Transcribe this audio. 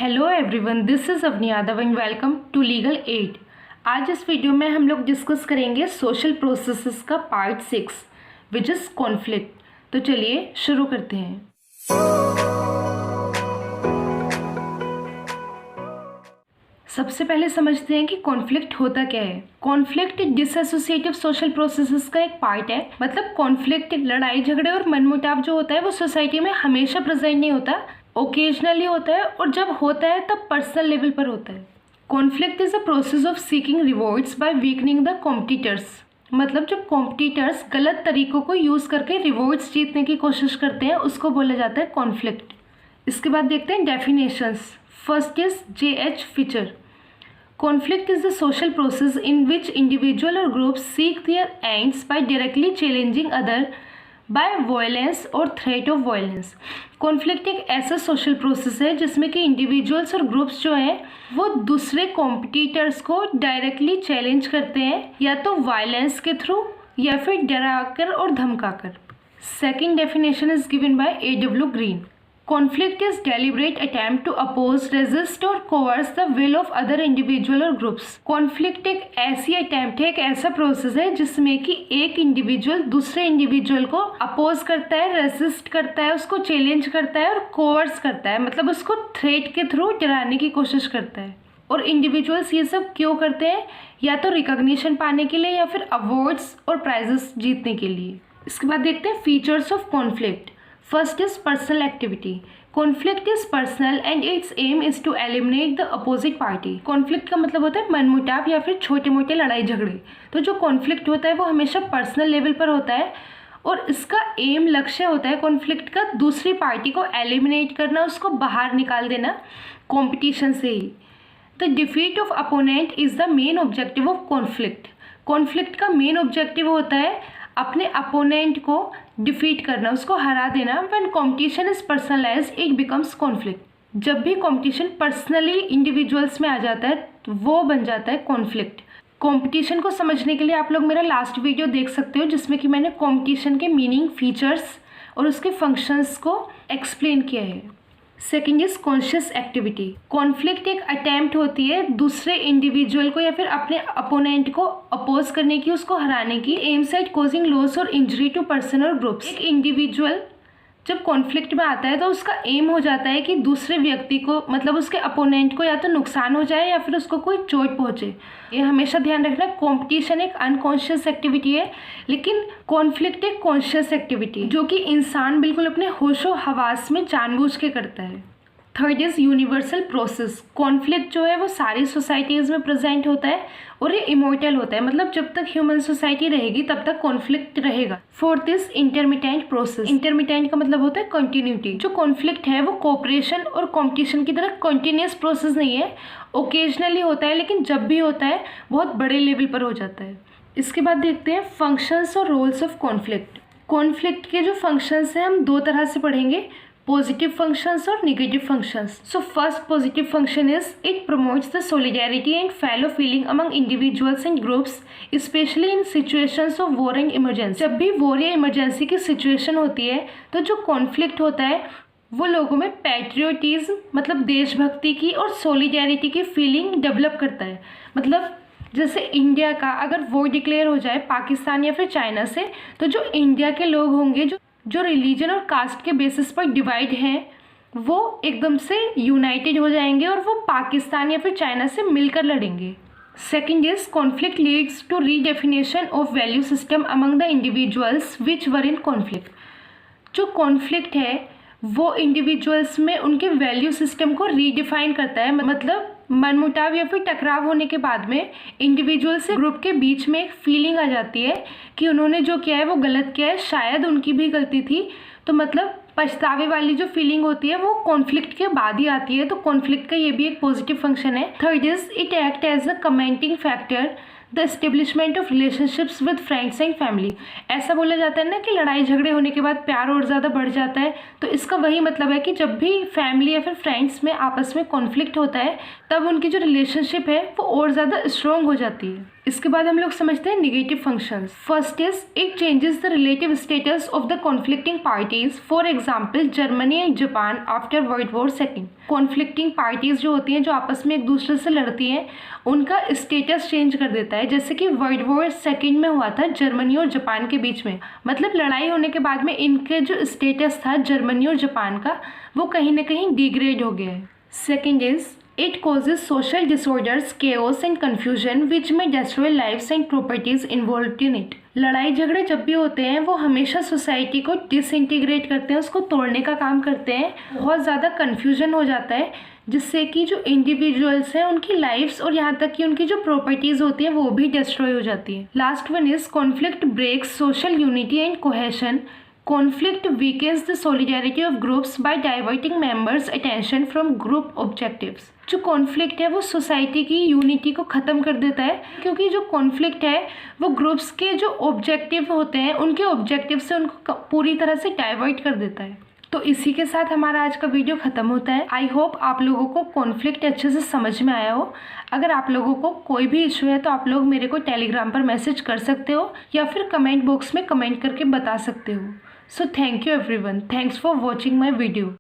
Hello everyone, this is Avni Yadav and welcome to legal aid. आज इस वीडियो में हम लोग डिस्कस करेंगे सोशल प्रोसेसेस का पार्ट 6 विच इज़ कॉन्फ्लिक्ट। तो चलिए शुरू करते हैं। सबसे पहले समझते हैं कि कॉन्फ्लिक्ट होता क्या है। कॉन्फ्लिक्ट डिसएसोसिएटिव सोशल प्रोसेसेस का एक पार्ट है। मतलब कॉन्फ्लिक्ट, लड़ाई झगड़े और मनमुटाव जो होता है वो सोसाइटी में हमेशा प्रेजेंट नहीं होता, ओकेजनली होता है, और जब होता है तब पर्सनल लेवल पर होता है। Conflict is a process of seeking rewards by weakening the competitors. मतलब जब कॉम्पिटिटर्स गलत तरीकों को यूज़ करके रिवॉर्ड्स जीतने की कोशिश करते हैं उसको बोला जाता है कॉन्फ्लिक्ट। इसके बाद देखते हैं definitions. First is J.H. Fisher. Conflict is the social process in which individual or groups seek their ends by directly challenging other by violence or threat of violence. Conflict एक ऐसा सोशल प्रोसेस है जिसमें कि individuals और groups जो हैं वो दूसरे कॉम्पिटिटर्स को डायरेक्टली चैलेंज करते हैं, या तो वायलेंस के थ्रू या फिर डराकर और धमकाकर। Second definition is given by A.W. Green. Conflict is deliberate attempt to oppose, resist or coerce the will of other individual or groups. Conflict एक ऐसी attempt है, एक ऐसा प्रोसेस है जिसमें कि एक इंडिविजुअल दूसरे इंडिविजुअल को अपोज करता है, रेसिस्ट करता है, उसको चैलेंज करता है और कोवर्स करता है, मतलब उसको थ्रेट के थ्रू डराने की कोशिश करता है। और इंडिविजुअल्स ये सब क्यों करते हैं? या तो रिकॉग्निशन पाने के लिए या फिर अवार्ड्स और प्राइजेस जीतने के लिए। इसके बाद देखते हैं features of conflict. First is personal activity. Conflict is personal and its aim is to eliminate the opposite party. Conflict का मतलब होता है मनमुटाव या फिर छोटे मोटे लड़ाई झगड़े। तो जो कॉन्फ्लिक्ट होता है वो हमेशा पर्सनल लेवल पर होता है और इसका एम, लक्ष्य होता है कॉन्फ्लिक्ट का दूसरी पार्टी को एलिमिनेट करना, उसको बाहर निकाल देना कॉम्पिटिशन से ही। The defeat of opponent is the main objective of conflict. Conflict का मेन ऑब्जेक्टिव होता है अपने अपोनेंट को डिफीट करना, उसको हरा देना। When competition is personalised it becomes conflict. जब भी कॉम्पिटिशन पर्सनली इंडिविजुअल्स में आ जाता है तो वो बन जाता है कॉन्फ्लिक्ट। कॉम्पिटिशन को समझने के लिए आप लोग मेरा लास्ट वीडियो देख सकते हो जिसमें कि मैंने कॉम्पिटिशन के मीनिंग, फीचर्स और उसके फंक्शंस को एक्सप्लेन किया है। Second is conscious activity. Conflict एक अटैम्प्ट होती है दूसरे इंडिविजुअल को या फिर अपने अपोनेंट को अपोज करने की, उसको हराने की। एम्स एट कॉजिंग लॉस और इंजरी टू पर्सन और ग्रुप्स। एक इंडिविजुअल जब कॉन्फ्लिक्ट में आता है तो उसका एम हो जाता है कि दूसरे व्यक्ति को, मतलब उसके अपोनेंट को, या तो नुकसान हो जाए या फिर उसको कोई चोट पहुंचे। ये हमेशा ध्यान रखना, कॉम्पिटिशन एक अनकॉन्शियस एक्टिविटी है लेकिन कॉन्फ्लिक्ट एक कॉन्शियस एक्टिविटी जो कि इंसान बिल्कुल अपने होशो हवास में जानबूझ के करता है। Third is universal process. Conflict जो है वो सारी सोसाइटीज़ में प्रेजेंट होता है और ये इमोर्टल होता है, मतलब जब तक ह्यूमन सोसाइटी रहेगी तब तक कॉन्फ्लिक्ट रहेगा। Fourth is intermittent process. Intermittent का मतलब होता है कंटिन्यूटी। जो कॉन्फ्लिक्ट है वो कोऑपरेशन और कॉम्पिटिशन की तरह कंटिन्यूस प्रोसेस नहीं है, ओकेजनली होता है, लेकिन जब भी होता है बहुत बड़े लेवल पर हो जाता है। इसके बाद देखते हैं फंक्शंस और रोल्स ऑफ कॉन्फ्लिक्ट। कॉन्फ्लिक्ट के जो फंक्शंस हैं हम दो तरह से पढ़ेंगे, पॉजिटिव फंक्शंस और negative functions. So first positive function is it promotes the solidarity and fellow feeling among individuals and groups specially in situations of war and emergency. जब भी वॉर या इमरजेंसी की सिचुएशन होती है तो जो कॉन्फ्लिक्ट होता है वो लोगों में पैट्रियोटिज्म, मतलब देशभक्ति की, और सोलिडेरिटी की फीलिंग डेवलप करता है। मतलब जैसे इंडिया का अगर वॉर डिक्लेयर हो जाए पाकिस्तान या फिर चाइना से, तो जो इंडिया के लोग होंगे जो रिलीजन और कास्ट के बेसिस पर डिवाइड हैं वो एकदम से यूनाइटेड हो जाएंगे और वो पाकिस्तान या फिर चाइना से मिलकर लड़ेंगे। Second is conflict leads to redefinition of value system among the individuals which were in conflict. जो कॉन्फ्लिक्ट है वो इंडिविजुअल्स में उनके वैल्यू सिस्टम को रीडिफाइन करता है। मतलब मनमुटाव या फिर टकराव होने के बाद में इंडिविजुअल से ग्रुप के बीच में एक फीलिंग आ जाती है कि उन्होंने जो किया है वो गलत किया है, शायद उनकी भी गलती थी। तो मतलब पछतावे वाली जो फीलिंग होती है वो कॉन्फ्लिक्ट के बाद ही आती है। तो कॉन्फ्लिक्ट का ये भी एक पॉजिटिव फंक्शन है। Third is it act as a cementing factor the establishment of relationships with friends and family. ऐसा बोला जाता है ना कि लड़ाई झगड़े होने के बाद प्यार और ज़्यादा बढ़ जाता है, तो इसका वही मतलब है कि जब भी फैमिली या फिर फ्रेंड्स में आपस में कॉन्फ्लिक्ट होता है तब उनकी जो रिलेशनशिप है वो और ज़्यादा स्ट्रॉन्ग हो जाती है। इसके बाद हम लोग समझते हैं negative functions. First is it changes the relative status of the conflicting parties, for example Germany and Japan after world war second. Conflicting parties जो होती हैं, जो आपस में एक दूसरे से लड़ती हैं, उनका स्टेटस चेंज कर देता है, जैसे कि वर्ल्ड वॉर सेकेंड में हुआ था जर्मनी और जापान के बीच में। मतलब लड़ाई होने के बाद में इनके जो स्टेटस था जर्मनी और जापान का, वो कहीं ना कहीं डिग्रेड हो गया है। Second is it causes social disorders, chaos and confusion which may destroy lives and properties involved in it। लड़ाई झगड़े जब भी होते हैं वो हमेशा सोसाइटी को डिसइंटीग्रेट करते हैं, उसको तोड़ने का काम करते हैं। बहुत ज़्यादा कन्फ्यूजन हो जाता है, जिससे कि जो इंडिविजुअल्स हैं उनकी लाइफ्स और यहाँ तक कि उनकी जो प्रॉपर्टीज़ होती है वो भी डिस्ट्रॉय हो जाती है। Last one is conflict breaks social unity and cohesion. Conflict weakens the solidarity of groups by diverting members' attention from group objectives। जो कॉन्फ्लिक्ट है वो सोसाइटी की यूनिटी को ख़त्म कर देता है, क्योंकि जो कॉन्फ्लिक्ट है वो ग्रुप्स के जो ऑब्जेक्टिव होते हैं उनके ऑब्जेक्टिव से उनको पूरी तरह से डाइवर्ट कर देता है। तो इसी के साथ हमारा आज का वीडियो ख़त्म होता है। आई होप आप लोगों को कॉन्फ्लिक्ट अच्छे से समझ में आया हो। अगर आप लोगों को कोई भी इशू है तो आप लोग मेरे को टेलीग्राम पर मैसेज कर सकते हो या फिर कमेंट बॉक्स में कमेंट करके बता सकते हो। So thank you everyone. Thanks for watching my video.